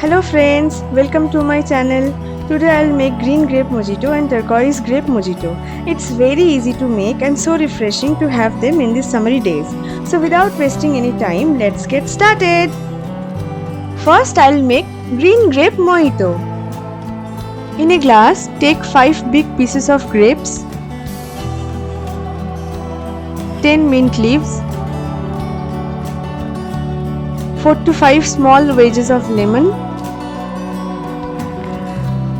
Hello friends, welcome to my channel. Today I'll make green grape mojito and turquoise grape mojito. It's very easy to make and so refreshing to have them in these summery days. So without wasting any time, let's get started. First I'll make green grape mojito. In a glass, take 5 big pieces of grapes, 10 mint leaves, 4 to 5 small wedges of lemon,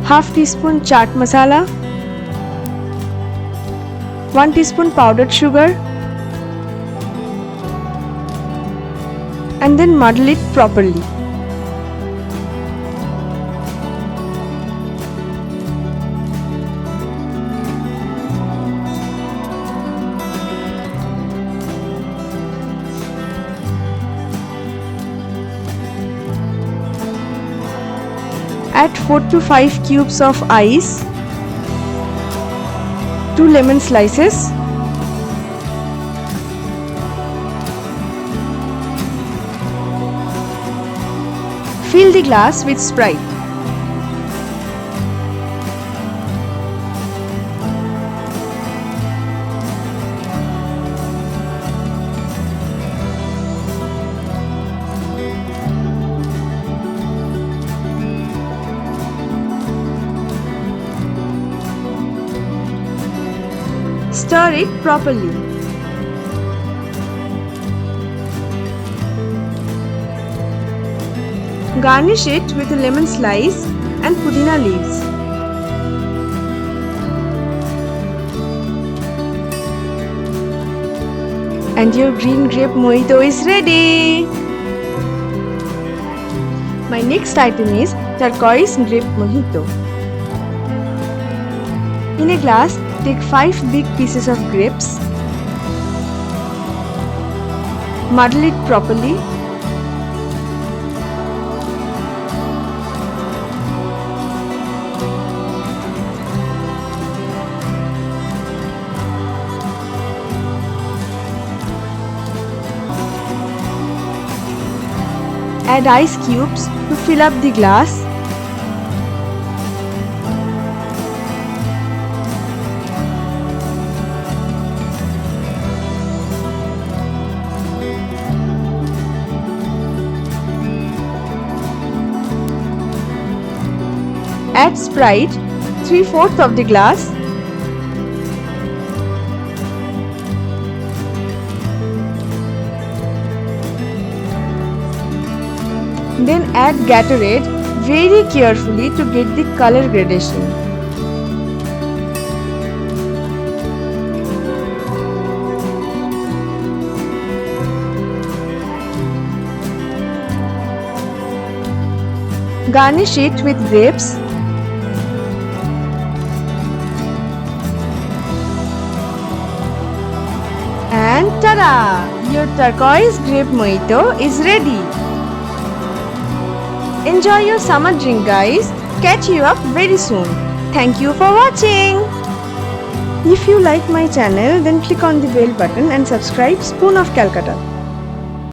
half teaspoon chaat masala, 1 teaspoon powdered sugar, and then muddle it properly. Add 4 to 5 cubes of ice, 2 lemon slices, fill the glass with Sprite. Stir it properly. Garnish it with a lemon slice and pudina leaves. And your green grape mojito is ready. My next item is turquoise grape mojito. In a glass, take 5 big pieces of grapes, muddle it properly, add ice cubes to fill up the glass, add Sprite 3/4 of the glass, then add Gatorade very carefully to get the color gradation. Garnish it with grapes. And ta-da! Your turquoise grape mojito is ready. Enjoy your summer drink, guys. Catch you up very soon. Thank you for watching. If you like my channel, then click on the bell button and subscribe Spoon of Calcutta.